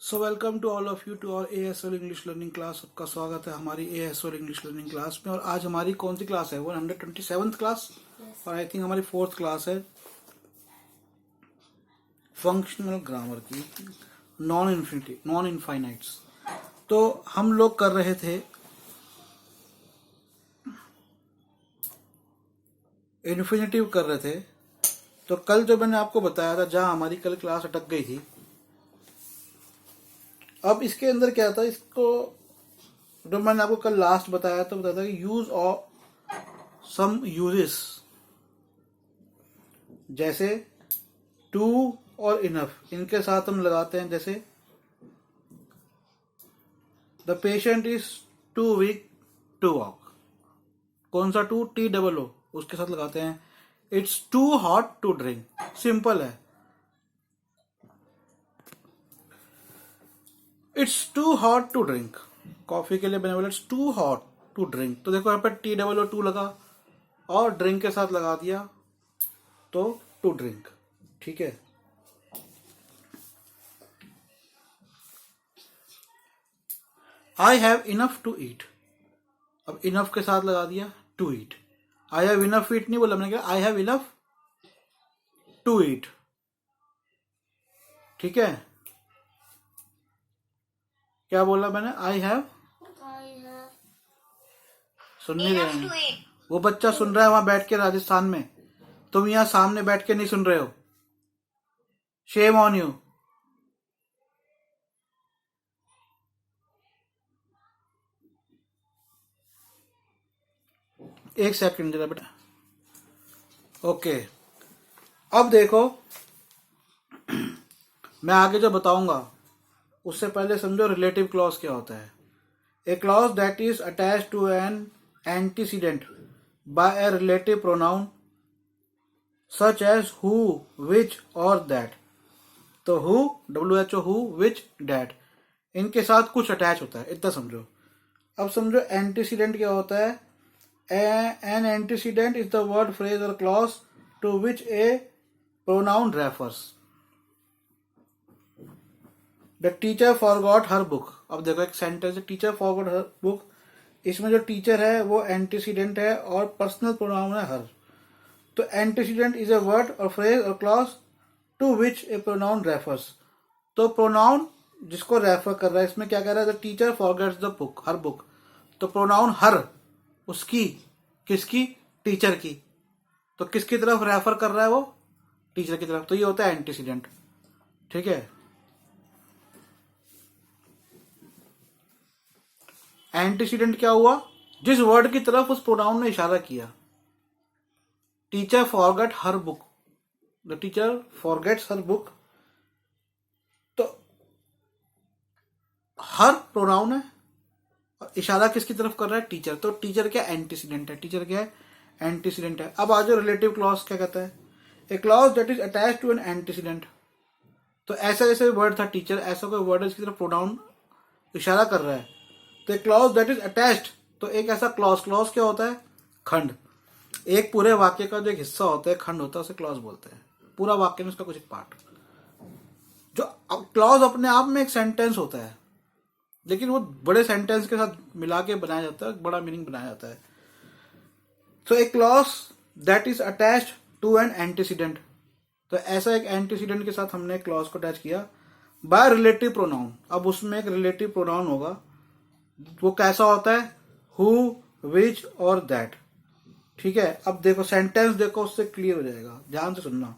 So welcome to all of you to our ASL English learning class. आपका स्वागत है हमारी ASL इंग्लिश लर्निंग क्लास में। और आज हमारी कौन सी क्लास है? 127th क्लास और आई थिंक हमारी 4th क्लास है फंक्शनल ग्रामर की, नॉन इनफाइनाइट्स। तो हम लोग कर रहे थे इन्फिनेटिव कर रहे थे। तो कल जो मैंने आपको बताया था, जहां हमारी कल क्लास अटक गई थी, अब इसके अंदर क्या था, इसको जो मैंने आपको कल लास्ट बताया तो बताया था कि यूज और सम यूजेस, जैसे टू और इनफ, इनके साथ हम लगाते हैं। जैसे the patient is too weak to walk, कौन सा टू? TOO, उसके साथ लगाते हैं it's too hot to drink. Simple है, it's too hot to drink. Coffee के लिए बने बोला it's too hot to drink, तो देखो यहाँ पर TOO लगा और ड्रिंक के साथ लगा दिया तो टू ड्रिंक। ठीक है। I have enough to eat, अब इनफ के साथ लगा दिया to eat. I have enough eat नहीं बोला मैंने, क्या I have enough to eat. ठीक है, क्या बोला मैंने? आई हैव, सुन नहीं रहे हैं? वो बच्चा सुन रहा है वहां बैठ के राजस्थान में, तुम यहाँ सामने बैठ के नहीं सुन रहे हो। Shame on you. एक सेकंड जरा बेटा। ओके, अब देखो मैं आगे जो बताऊंगा उससे पहले समझो रिलेटिव क्लॉज क्या होता है। A clause that is attach to an antecedent by a relative pronoun such as who, which और दैट। तो who, WHO, who, which, that, इनके साथ कुछ अटैच होता है, इतना समझो। अब समझो एंटीसीडेंट क्या होता है। An antecedent is the word, phrase और clause to which a pronoun refers. The teacher forgot her book. अब देखो एक सेंटेंस है, टीचर फॉरगॉट हर बुक। इसमें जो टीचर है वो एंटीसीडेंट है और पर्सनल प्रोनाउन है हर। तो antecedent is a word or phrase और clause to which a pronoun refers. तो प्रोनाउन जिसको रेफर कर रहा है, इसमें क्या कह रहा है? The teacher forgets the book, her book. तो प्रोनाउन हर, उसकी, किसकी? टीचर की। तो किसकी तरफ रेफर कर रहा है वो? टीचर की तरफ। तो ये होता है एंटीसीडेंट। ठीक है। एंटीसीडेंट क्या हुआ? जिस वर्ड की तरफ उस प्रोनाउन ने इशारा किया। Teacher forget her book, the teacher forgets her book. तो हर प्रोनाउन है और इशारा किसकी तरफ कर रहा है? टीचर। तो टीचर क्या? एंटीसीडेंट है। टीचर क्या है? एंटीसीडेंट है। अब आज रिलेटिव क्लॉज क्या कहता है? A clause that is attach to an antecedent. तो ऐसा जैसे वर्ड था टीचर, ऐसा कोई वर्ड है जिसकी तरफ प्रोनाउन इशारा कर रहा है। तो ए क्लॉज दैट इज अटैच्ड, तो एक ऐसा क्लॉज, क्लॉज क्या होता है? खंड। एक पूरे वाक्य का जो एक हिस्सा होता है, खंड होता है, उसे क्लॉज बोलते हैं। पूरा वाक्य में उसका कुछ एक पार्ट। जो क्लॉज अपने आप में एक सेंटेंस होता है, लेकिन वो बड़े सेंटेंस के साथ मिला के बनाया जाता है, बड़ा मीनिंग बनाया जाता है। तो एक clause that is attached to an antecedent, तो ऐसा एक एंटीसीडेंट के साथ हमने क्लॉज को अटैच किया बाय रिलेटिव प्रोनाउन। अब उसमें एक रिलेटिव प्रोनाउन होगा, वो कैसा होता है? हु, विच और दैट। ठीक है। अब देखो सेंटेंस, देखो उससे क्लियर हो जाएगा, ध्यान से सुनना।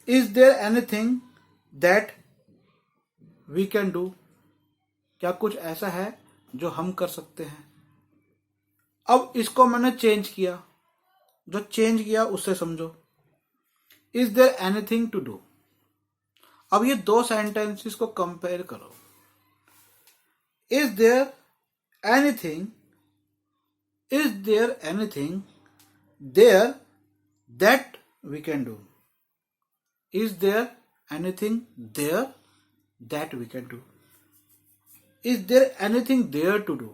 Is there anything that we can do, क्या कुछ ऐसा है जो हम कर सकते हैं? अब इसको मैंने चेंज किया, जो चेंज किया उससे समझो। Is there anything to do. अब ये दो सेंटेंसेस को कंपेयर करो। Is there anything, is there anything there that we can do? Is there anything there that we can do? Is there anything there to do?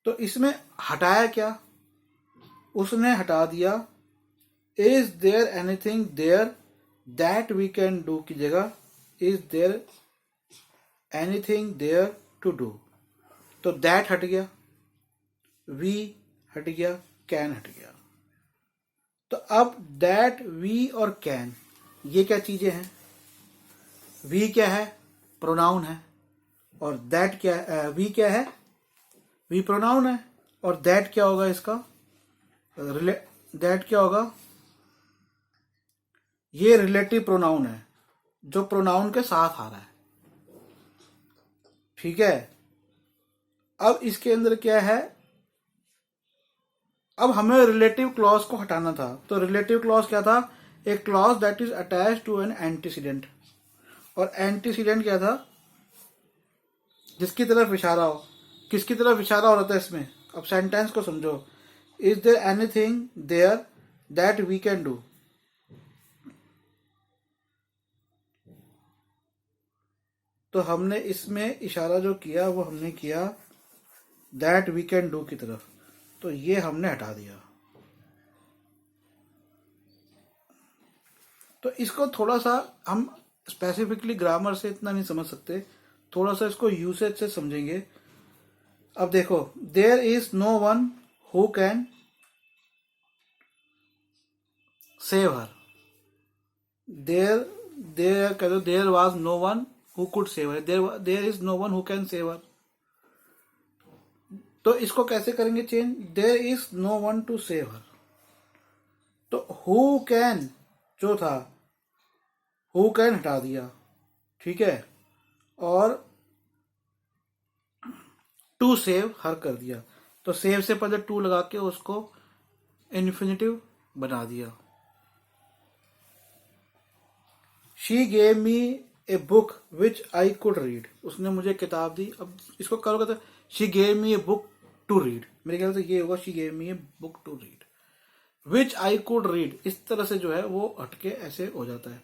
तो इसमें हटाया क्या? उसने हटा दिया is there anything there that we can do की जगह is there anything there to do, तो दैट हट गया, वी हट गया, कैन हट गया। तो अब दैट, वी और कैन ये क्या चीजें हैं? वी क्या है? प्रोनाउन है। और दैट क्या है? वी क्या है? वी प्रोनाउन है। और दैट क्या होगा इसका? दैट क्या होगा? ये रिलेटिव प्रोनाउन है जो प्रोनाउन के साथ आ रहा है। ठीक है। अब इसके अंदर क्या है? अब हमें रिलेटिव क्लॉज को हटाना था। तो रिलेटिव क्लॉज क्या था? A clause that is attach to an antecedent. और एंटीसीडेंट क्या था? जिसकी तरफ इशारा हो। किसकी तरफ इशारा हो रहा था इसमें? अब सेंटेंस को समझो। Is there anything there that we can do? तो हमने इसमें इशारा जो किया वो हमने किया दैट वी कैन डू की तरफ। तो ये हमने हटा दिया। तो इसको थोड़ा सा हम स्पेसिफिकली ग्रामर से इतना नहीं समझ सकते, थोड़ा सा इसको यूसेज से समझेंगे। अब देखो, there is no one who can save her. There कह दो, there was no one who could save her, there is no one who can save her. तो इसको कैसे करेंगे change? There is no one to save her. तो who can जो था, who can हटा दिया। ठीक है। और टू सेव हर कर दिया। तो सेव से पहले टू लगा के उसको इन्फिनिटिव बना दिया। She gave me a book which I could read. उसने मुझे किताब दी। अब इसको करोगे तो she gave me a book to read, मेरे ख्याल से ये होगा she gave me a book to read which I could read. इस तरह से जो है वो हटके ऐसे हो जाता है।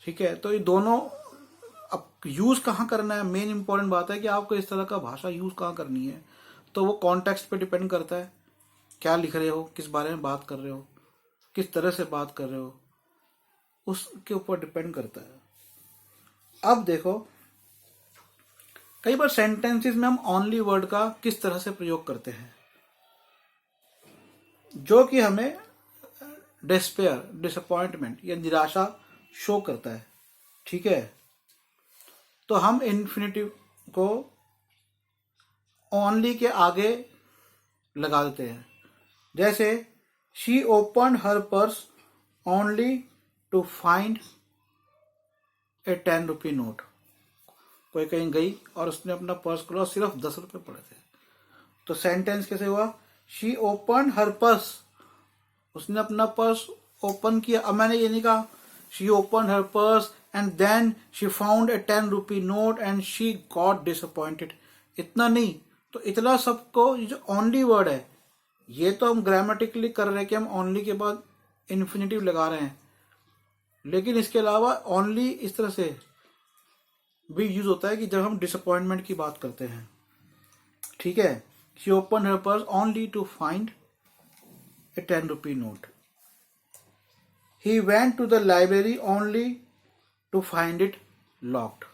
ठीक है। तो ये दोनों अब यूज कहाँ करना है, मेन इंपॉर्टेंट बात है कि आपको इस तरह का भाषा यूज कहाँ करनी है। तो वो कॉन्टेक्स्ट पे डिपेंड करता है, क्या लिख रहे हो, किस बारे में बात कर रहे हो, किस तरह से बात कर रहे हो, उसके ऊपर डिपेंड करता है। अब देखो, कई बार सेंटेंसेस में हम ओनली वर्ड का किस तरह से प्रयोग करते हैं जो कि हमें डिस्पेयर, डिसअपॉइंटमेंट या निराशा शो करता है। ठीक है। तो हम इन्फिनिटिव को ओनली के आगे लगा देते हैं। जैसे she open her purse only to find a 10 rupee note. कोई कहीं गई और उसने अपना पर्स खोला, सिर्फ 10 रुपए पड़े थे। तो सेंटेंस कैसे हुआ? शी ओपन हर पर्स, उसने अपना पर्स ओपन किया। अब मैंने ये नहीं कहा she open her purse and then she found a 10 rupee note and she got disappointed. इतना नहीं। तो इतना सबको, ये जो ओनली वर्ड है ये तो हम ग्रामेटिकली कर रहे हैं कि हम ओनली के बाद इन्फिनिटिव लगा रहे हैं, लेकिन इसके अलावा ओनली इस तरह से भी यूज होता है कि जब हम डिसअपॉइंटमेंट की बात करते हैं। ठीक है। She open her purse only to find a 10 rupee note. He went to the library only to find it locked.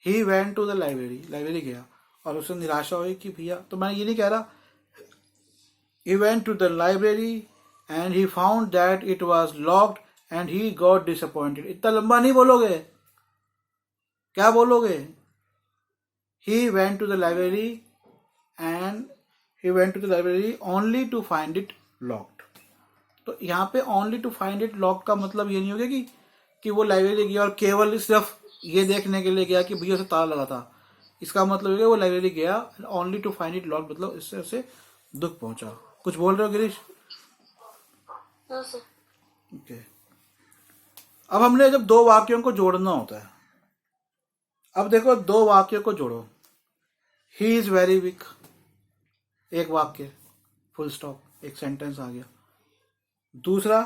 He went to the library, library गया और उसे निराशा हुई कि भैया, तो मैं ये नहीं कह रहा he went to the library and he found that it was locked and he got disappointed। इतना लंबा नहीं बोलोगे, क्या बोलोगे? he went to the library and he went to the library only to find it locked। तो यहाँ पे only to find it locked का मतलब ये नहीं होगा कि वो लाइब्रेरी गया और केवल सिर्फ ये देखने के लिए गया कि भैया उसे ताला लगा था। इसका मतलब है वो लाइब्रेरी गया only to find it locked, मतलब इससे उसे दुख पहुंचा। कुछ बोल रहे हो गिरीश? ओके। अब हमने जब दो वाक्यों को जोड़ना होता है, अब देखो दो वाक्यों को जोड़ो। ही इज वेरी वीक, एक वाक्य, फुल स्टॉप, एक सेंटेंस आ गया। दूसरा,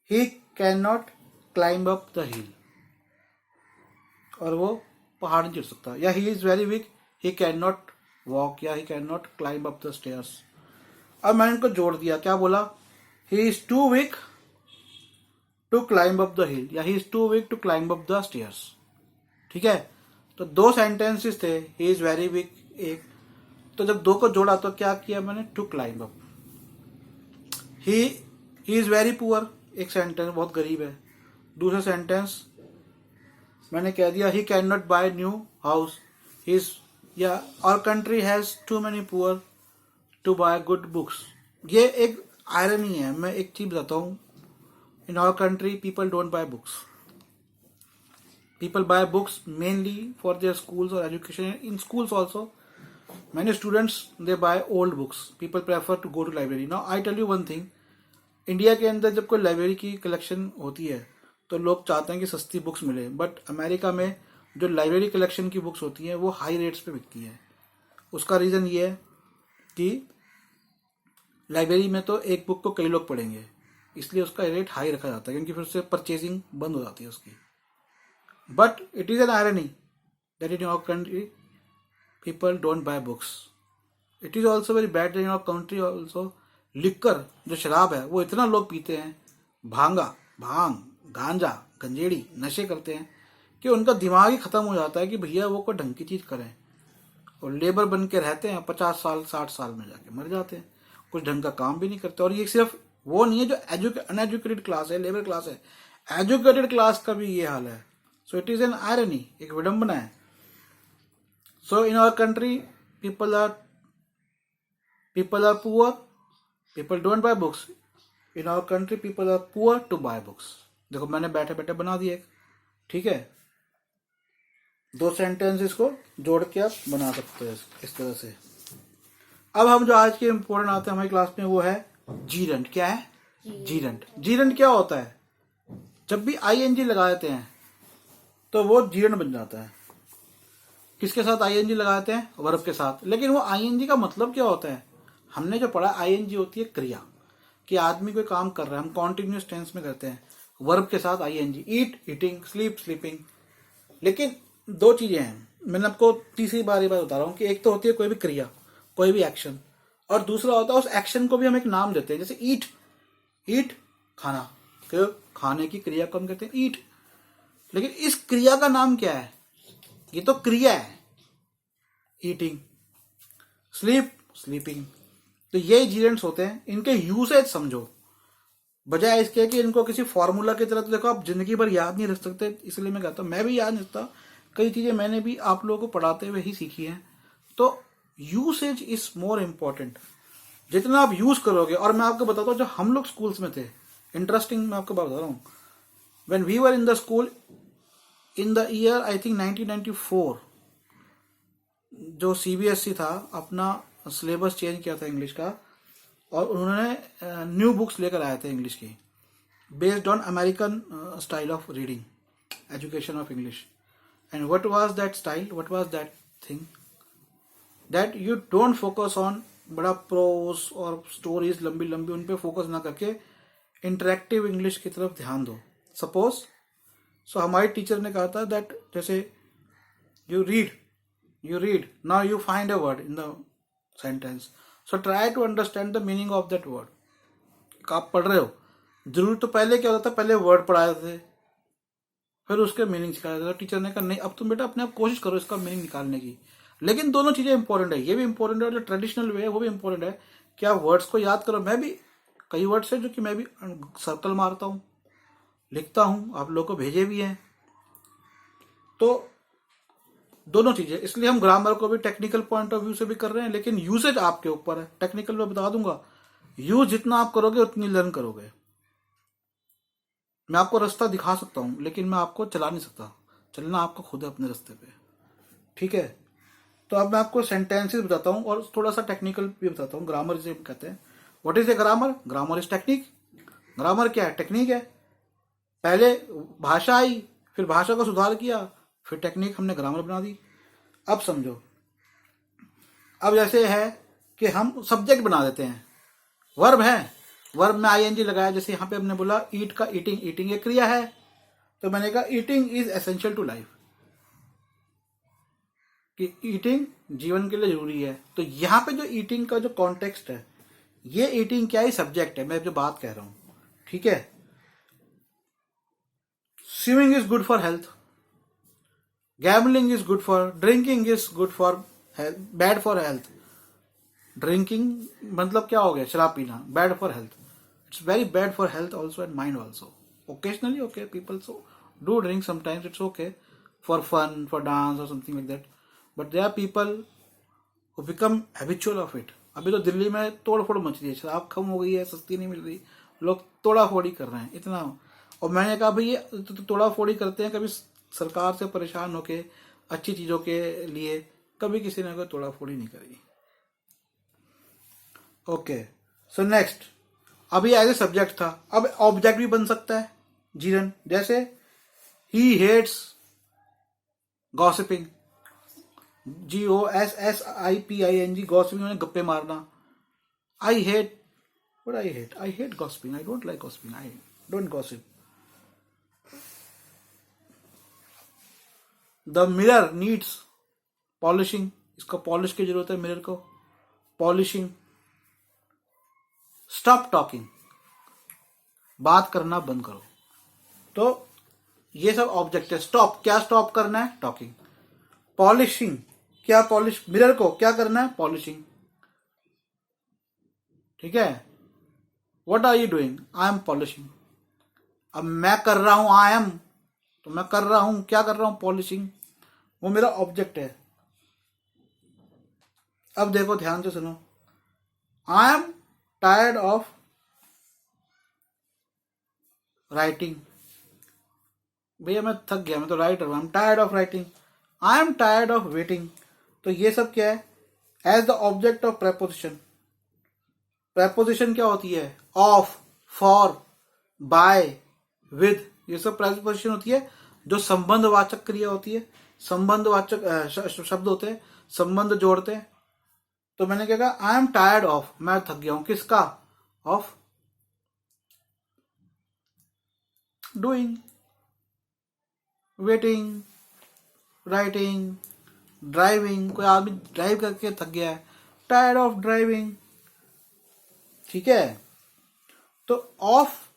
he can not climb up the hill, और वो पहाड़ नहीं चढ़ सकता। या he is very weak, he can not walk, या he can not climb up the stairs. अब मैंने इनको जोड़ दिया, क्या बोला? He is too weak to climb up the hill, या he is too weak to climb up the stairs. ठीक है, तो दो सेंटेंसेस थे, ही इज वेरी वीक एक, तो जब दो को जोड़ा तो क्या किया मैंने, to climb up. He is very poor, एक सेंटेंस बहुत गरीब है। दूसरा सेंटेंस मैंने कह दिया he can not buy new house, his या our country has too many poor to buy good books. ये एक आयरनी है। मैं एक चीज बताता हूँ, in our country people don't buy books, people buy books mainly for their schools और education. In schools also many students they buy old books, people prefer to go to library. Now I tell you one thing, India के अंदर जब कोई library की collection होती है तो लोग चाहते हैं कि सस्ती बुक्स मिले, बट अमेरिका में जो लाइब्रेरी कलेक्शन की बुक्स होती हैं वो हाई रेट्स पे बिकती है। उसका रीज़न ये है कि लाइब्रेरी में तो एक बुक को कई लोग पढ़ेंगे, इसलिए उसका रेट हाई रखा जाता है, क्योंकि फिर उससे परचेजिंग बंद हो जाती है उसकी। But it is an irony that in our country people don't buy books. It is also very bad in our country also. Liquor जो शराब है वो इतना लोग पीते हैं, भांग, गांजा, गंजेड़ी नशे करते हैं कि उनका दिमाग ही खत्म हो जाता है कि भैया वो कोई ढंग की चीज करें, और लेबर बन के रहते हैं 50 साल 60 साल में जाके मर जाते हैं, कुछ ढंग का काम भी नहीं करते। और ये सिर्फ वो नहीं है जो अनएजुकेटेड क्लास है, लेबर क्लास है, एजुकेटेड क्लास का भी ये हाल है। So it is an irony, एक विडंबना है। So in our country, people are poor. People don't buy books. In our country, people are poor to buy books. देखो मैंने बैठे बैठे बना दिया, ठीक है। दो सेंटेंसेस को जोड़ के आप बना सकते हैं इस तरह से। अब हम जो आज के इम्पोर्टेंट आते हैं हमारी क्लास में वो है जीरंट। क्या है जीरंट? जीरंट क्या होता है? जब भी आईएनजी लगा देते हैं तो वो जीरंट बन जाता है। किसके साथ आईएनजी लगाते हैं? वर्ब के साथ। लेकिन वो आईएनजी का मतलब क्या होता है? हमने जो पढ़ा आईएनजी होती है क्रिया, कि आदमी कोई काम कर रहा है, हम कॉन्टिन्यूस टेंस में करते हैं, वर्ब के साथ आईएनजी, ईट ईटिंग, स्लीप स्लीपिंग। लेकिन दो चीजें हैं, मैंने आपको तीसरी बार ये बात बता रहा हूँ कि एक तो होती है कोई भी क्रिया, कोई भी एक्शन, और दूसरा होता है उस एक्शन को भी हम एक नाम देते हैं। जैसे ईट, ईट खाना, तो खाने की क्रिया को हम कहते हैं ईट। लेकिन इस क्रिया का नाम क्या है? ये तो क्रिया है, ईटिंग, स्लीप स्लीपिंग। तो ये जीरेंट्स होते हैं, इनके यूसेज समझो, बजाय इसके कि इनको किसी फॉर्मूला की तरह। तो देखो आप जिंदगी भर याद नहीं रख सकते, इसलिए मैं कहता हूं, मैं भी याद नहीं रखता, कई चीजें मैंने भी आप लोगों को पढ़ाते हुए ही सीखी हैं। तो यूसेज इज मोर इम्पोर्टेंट। जितना आप यूज करोगे, और मैं आपको बताता हूँ जब हम लोग स्कूल्स में थे, इंटरेस्टिंग मैं आपको बता रहा हूँ, when we were in the school in the year I think 1994, जो सीबीएसई था अपना सिलेबस चेंज किया था इंग्लिश का, और उन्होंने न्यू बुक्स लेकर आए थे इंग्लिश की, based on American style of reading, education of English. And what was that style, what was that thing, that you don't focus on बड़ा प्रोज और स्टोरीज लंबी लंबी, उन पे फोकस ना करके इंटरेक्टिव इंग्लिश की तरफ ध्यान दो। सपोज सो हमारी टीचर ने कहा था दैट जैसे you read, now you find a word in the sentence, so try to understand the meaning of that word. आप पढ़ रहे हो, जरूर तो पहले क्या होता था, पहले वर्ड पढ़ाए थे, फिर उसके मीनिंग सिखाया था। टीचर ने कहा नहीं, अब तुम बेटा अपने आप कोशिश करो इसका मीनिंग निकालने की। लेकिन दोनों चीजें इंपॉर्टेंट है, ये भी इंपॉर्टेंट है और जो ट्रेडिशनल वे है वो भी इंपॉर्टेंट है कि आप वर्ड्स को याद करो। मैं भी कई वर्ड्स है जो कि मैं भी सर्कल मारता हूँ, लिखता हूं, आप लोगों को भेजे भी हैं। तो दोनों चीजें, इसलिए हम ग्रामर को भी टेक्निकल पॉइंट ऑफ व्यू से भी कर रहे हैं, लेकिन यूसेज आपके ऊपर है। टेक्निकल में बता दूंगा, यूज जितना आप करोगे उतनी लर्न करोगे। मैं आपको रास्ता दिखा सकता हूं, लेकिन मैं आपको चला नहीं सकता, चलना आपको खुद है अपने रास्ते पे, ठीक है। तो अब मैं आपको सेंटेंसेस बताता हूं और थोड़ा सा टेक्निकल भी बताता हूं। ग्रामर जिसे कहते हैं, what is a grammar? Grammar is technique. Grammar क्या है? टेक्निक है। पहले भाषा आई, फिर भाषा का सुधार किया, फिर टेक्निक हमने ग्रामर बना दी। अब समझो, अब जैसे है कि हम सब्जेक्ट बना देते हैं, वर्ब है, वर्ब में आईएनजी लगाया। जैसे यहां पे हमने बोला ईट का ईटिंग, ईटिंग एक क्रिया है, तो मैंने कहा eating is essential to life, कि ईटिंग जीवन के लिए जरूरी है। तो यहां पे जो ईटिंग का जो कॉन्टेक्स्ट है, ये ईटिंग क्या है? सब्जेक्ट है, मैं जो बात कह रहा हूं, ठीक है। Swimming is good for health, gambling is good for, drinking is good for health, bad for health. Drinking मतलब क्या हो गया, शराब पीना, bad for health. It's very bad for health also and mind also. Occasionally, okay, people so do drink sometimes, it's okay for fun, for dance or something like that. But there are people who become habitual of it. अभी तो दिल्ली में तोड़ फोड़ much रही है, शराब कम हो गई है, सस्ती नहीं मिल रही, लोग तोड़ा फोड़ी कर रहे हैं इतना। और मैंने कहा भाई ये तो तोड़ा फोड़ी करते हैं, कभी सरकार से परेशान होके अच्छी चीजों के लिए कभी किसी ने कोई तोड़ा फोड़ी नहीं करी। ओके, सो नेक्स्ट, अभी एज ए सब्जेक्ट था, अब ऑब्जेक्ट भी बन सकता है जीरन। जैसे he hates gossiping, GOSSIPING, gossiping मैंने गप्पे मारना। I hate, what I hate gossiping, I don't like gossiping, I don't gossip. The mirror needs polishing, इसको पॉलिश की जरूरत है मिरर को, पॉलिशिंग। स्टॉप टॉकिंग, बात करना बंद करो। तो ये सब ऑब्जेक्ट है। स्टॉप, क्या स्टॉप करना है, टॉकिंग। पॉलिशिंग, क्या पॉलिश, मिरर को क्या करना है, पॉलिशिंग, ठीक है। What are you doing, I am polishing. अब मैं कर रहा हूं आई एम, तो मैं कर रहा हूं, क्या कर रहा हूं, पॉलिशिंग, वो मेरा ऑब्जेक्ट है। अब देखो ध्यान से सुनो, I am tired of writing, भैया मैं थक गया, मैं तो राइटर हूं, I am tired of writing. I am tired of waiting, तो ये सब क्या है, as the object of preposition. Preposition क्या होती है, ऑफ, फॉर, बाय, विद, ये सब प्रेपोजिशन होती है जो संबंधवाचक क्रिया होती है, संबंधवाचक शब्द होते हैं, संबंध जोड़ते हैं। तो मैंने क्या कहा, आई एम टायर्ड ऑफ, मैं थक गया हूं, किसका, of doing, waiting, writing, driving, कोई आदमी ड्राइव करके थक गया है, टायर्ड ऑफ ड्राइविंग, ठीक है। तो ऑफ,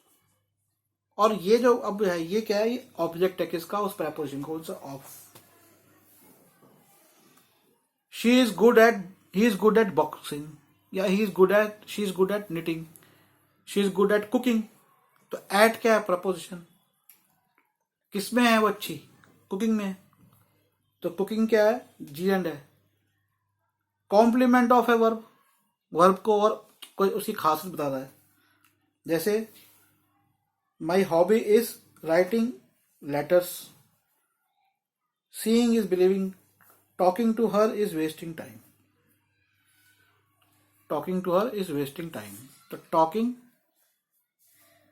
और ये जो अब है ये क्या है, ये ऑब्जेक्ट है किसका, उस प्रेपोजिशन, कौन सा, of. She is good at, he is good at boxing, या he is good at, she is good at knitting, she is good at cooking. तो एट क्या है, प्रपोजिशन, किसमें है वो अच्छी, कुकिंग में। तो कुकिंग क्या है, जीएंड है। कॉम्प्लीमेंट ऑफ है वर्ब, वर्ब को और कोई उसकी खासियत बताता है। जैसे my hobby is writing letters, seeing is believing, talking to her is wasting time, talking to her is wasting time. तो टॉकिंग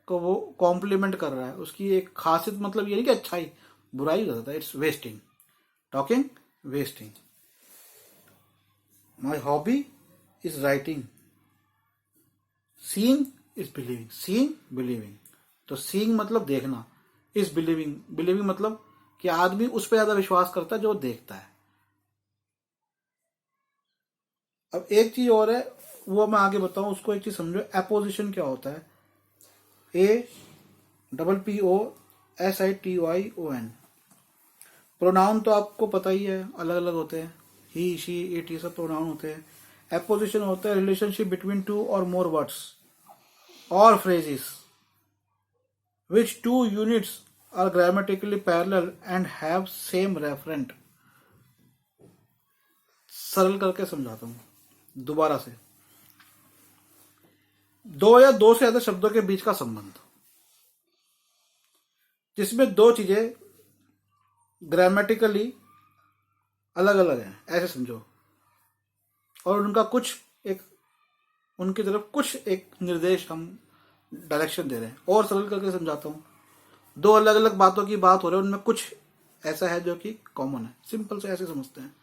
को वो कॉम्प्लीमेंट कर रहा है, उसकी एक खासियत, मतलब ये नहीं कि अच्छाई बुराई होता है, it's wasting, talking, wasting. My hobby is writing, seeing is believing, seeing, believing. तो सीइंग मतलब देखना, इज बिलीविंग, बिलीविंग मतलब कि आदमी उस पर ज्यादा विश्वास करता है जो देखता है। अब एक चीज और है, वो मैं आगे बताऊं, उसको एक चीज समझो, एपोजिशन क्या होता है, APPOSITION। प्रोनाउन तो आपको पता ही है, अलग अलग होते हैं, ही, शी, इट, ये सब प्रोनाउन होते हैं। एपोजिशन होता है रिलेशनशिप बिटवीन टू और मोर वर्ड्स और phrases which two units are grammatically parallel and have same referent। सरल करके समझाता हूं दोबारा से, दो या दो से ज्यादा शब्दों के बीच का संबंध, जिसमें दो चीजें ग्रामेटिकली अलग अलग हैं, ऐसे समझो, और उनका कुछ एक, उनकी तरफ कुछ एक निर्देश हम डायरेक्शन दे रहे हैं। और सरल करके समझाता हूं, दो अलग अलग बातों की बात हो रही है, उनमें कुछ ऐसा है जो कि कॉमन है, सिंपल से ऐसे समझते हैं।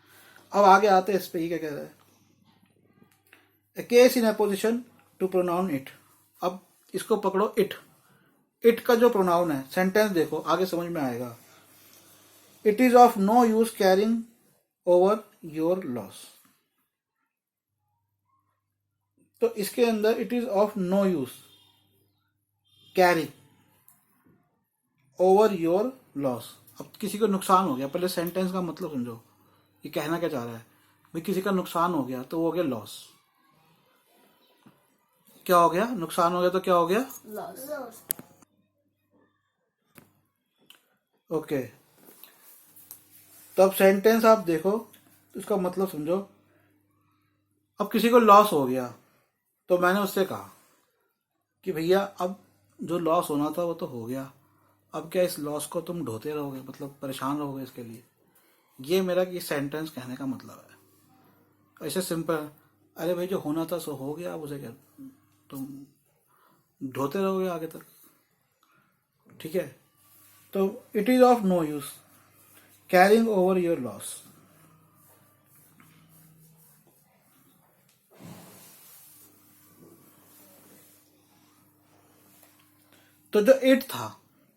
अब आगे आते हैं इस पे, ही क्या कह रहा है, a case in apposition to pronoun it. अब इसको पकड़ो, इट, इट का जो प्रोनाउन है, सेंटेंस देखो आगे समझ में आएगा। It is of no use carrying over your loss. तो इसके अंदर it is of no use carry over your loss. अब किसी को नुकसान हो गया, पहले सेंटेंस का मतलब समझो, ये कहना क्या चाह रहा है भाई, किसी का नुकसान हो गया तो वो हो गया लॉस। क्या हो गया, नुकसान हो गया तो क्या हो गया, लॉस। ओके। तो अब सेंटेंस आप देखो तो इसका मतलब समझो। अब किसी को लॉस हो गया तो मैंने उससे कहा कि भैया अब जो लॉस होना था वो तो हो गया, अब क्या इस लॉस को तुम ढोते रहोगे, मतलब परेशान रहोगे इसके लिए। ये मेरा ये सेंटेंस कहने का मतलब है। ऐसे सिंपल, अरे भाई जो होना था सो हो गया, अब उसे क्या तुम ढोते रहोगे आगे तक। ठीक है, तो it is of no use carrying over your loss. तो जो इट था,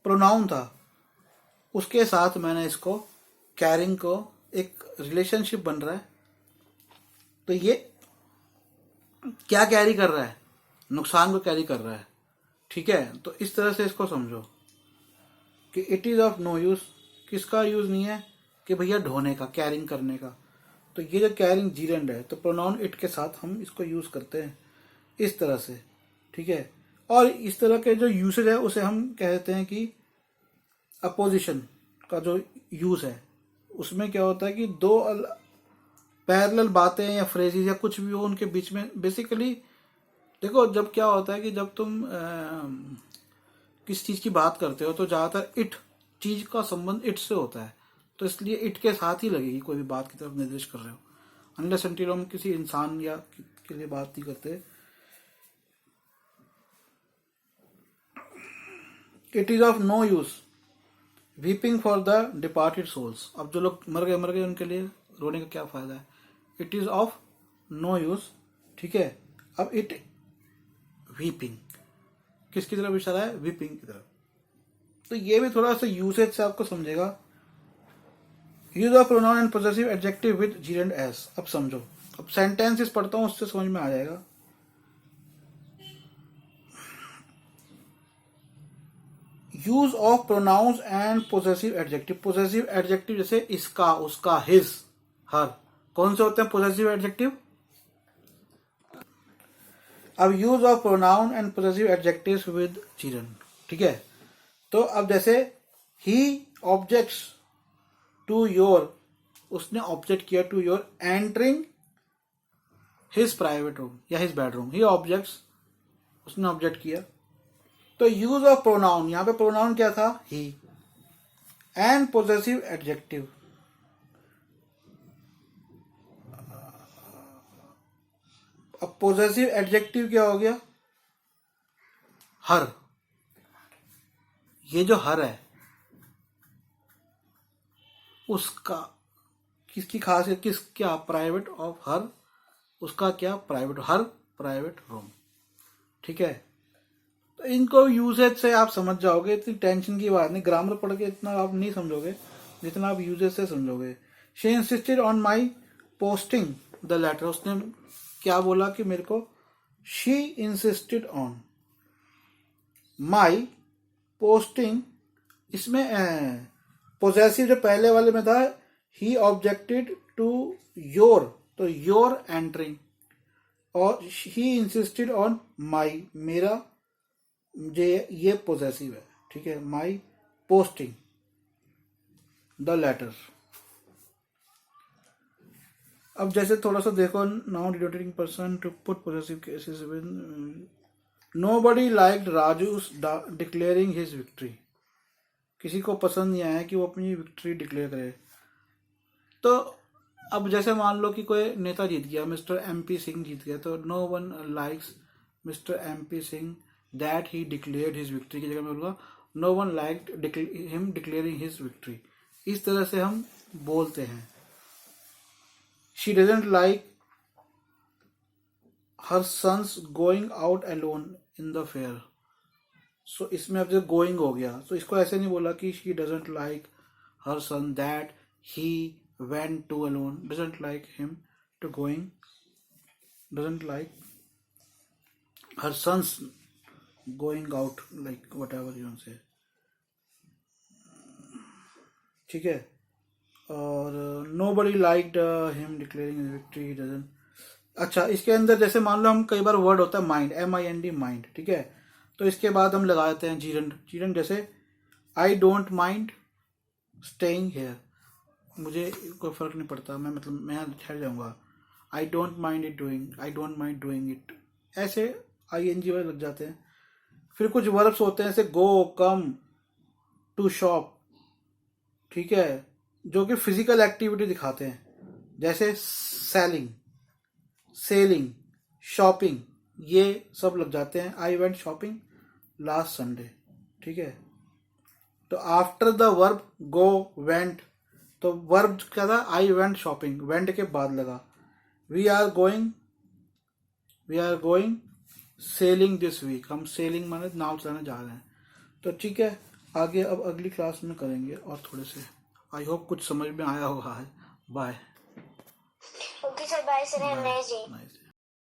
प्रोनाउन था, उसके साथ मैंने इसको कैरिंग को एक रिलेशनशिप बन रहा है। तो ये क्या कैरी कर रहा है, नुकसान को कैरी कर रहा है। ठीक है, तो इस तरह से इसको समझो कि it is of no use, किसका यूज नहीं है, कि भैया ढोने का, कैरिंग करने का। तो ये जो कैरिंग जीरेंड है, तो प्रोनाउन इट के साथ हम इसको यूज करते हैं इस तरह से। ठीक है, और इस तरह के जो यूसेज है उसे हम कहते हैं कि अपोजिशन का जो यूज है, उसमें क्या होता है कि दो पैरेलल बातें या फ्रेजेस या कुछ भी हो उनके बीच में बेसिकली, देखो जब क्या होता है कि जब तुम किस चीज की बात करते हो तो ज्यादातर इट चीज का संबंध इट से होता है, तो इसलिए इट के साथ ही लगेगी कोई भी बात की तरफ निर्देश कर रहे हो, अनलेस अनटिल हम किसी इंसान या के लिए बात नहीं करते। It is of no use weeping for the departed souls. अब जो लोग मर गए उनके लिए रोने का क्या फायदा है। It is of no use. ठीक है, अब इट वीपिंग किसकी तरफ इशारा है, वीपिंग की तरफ। तो ये भी थोड़ा सा यूसेज से आपको समझेगा। Use of pronoun and possessive adjective with जीरेंड S. अब समझो, अब सेंटेंसेस पढ़ता हूं उससे समझ में आ जाएगा। Use of pronouns and possessive adjective. Possessive adjective जैसे इसका, उसका, हिज, हर, कौन से होते हैं पोजेसिव एडजेक्टिव। अब use of pronoun and possessive adjectives with children. ठीक है, तो अब जैसे ही ऑब्जेक्ट्स टू योर, उसने ऑब्जेक्ट किया to your entering his private room या हिज बेडरूम। ही ऑब्जेक्ट्स, उसने ऑब्जेक्ट किया। तो यूज ऑफ प्रोनाउन, यहां पे प्रोनाउन क्या था, ही, एंड पोजेसिव एडजेक्टिव। अब पोजेसिव एडजेक्टिव क्या हो गया, हर। ये जो हर है उसका, किसकी खासियत, किस क्या, प्राइवेट ऑफ हर, उसका क्या, प्राइवेट, हर प्राइवेट रूम। ठीक है, तो इनको यूजेज से आप समझ जाओगे, इतनी टेंशन की बात नहीं, ग्रामर पढ़ के इतना आप नहीं समझोगे जितना आप यूजेज से समझोगे। She insisted on my posting the letter. उसने क्या बोला कि मेरे को, she insisted on my posting, इसमें पोजेसिव जो पहले वाले में था, ही ऑब्जेक्टेड टू योर, तो योर एंटरिंग, और ही इंसिस्टेड ऑन माई, मेरा, ये पोजेसिव है। ठीक है, माई पोस्टिंग द लेटर। अब जैसे थोड़ा सा देखो, now denotating person to put possessive cases with, nobody liked Raju declaring his victory. किसी को पसंद नहीं आया कि वो अपनी विक्ट्री डिक्लेयर करे। तो अब जैसे मान लो कि कोई नेता जीत गया, मिस्टर MP सिंह जीत गया, तो no one likes mister MP Singh that he declared his victory की जगह में बोलूंगा no one liked him declaring his victory. इस तरह से हम बोलते हैं। She doesn't like her sons going out alone in the fair. So इसमें अब जो गोइंग हो गया, तो इसको ऐसे नहीं बोला कि she doesn't like her son that he went to alone, doesn't like him to going, doesn't like her sons going out, like whatever you want to say. ठीक है। और nobody liked him declaring his victory, he doesn't। अच्छा, इसके अंदर जैसे मान लो हम कई बार वर्ड होता है माइंड, MIND, माइंड, ठीक है। तो इसके बाद हम लगा देते हैं जीरंड। जीरंड जैसे I don't mind staying hair, मुझे कोई फर्क नहीं पड़ता, मैं मतलब मैं ठहर जाऊंगा। I don't mind it doing, I don't mind doing it, ऐसे ING वाले लग जाते हैं। फिर कुछ वर्ब्स होते हैं जैसे गो, कम, टू शॉप, ठीक है, जो कि फिजिकल एक्टिविटी दिखाते हैं, जैसे सेलिंग, सेलिंग, शॉपिंग, ये सब लग जाते हैं। I went shopping last Sunday, ठीक है। तो after the verb go, went, तो वर्ब क्या था, आई वेंट शॉपिंग, वेंट के बाद लगा। We are going sailing this week, हम सेलिंग माने नाव चलाने जा रहे हैं। तो ठीक है, आगे अब अगली क्लास में करेंगे और थोड़े से। आई होप कुछ समझ में आया होगा। Bye. Okay sir, bye sir, have a nice day. Nice.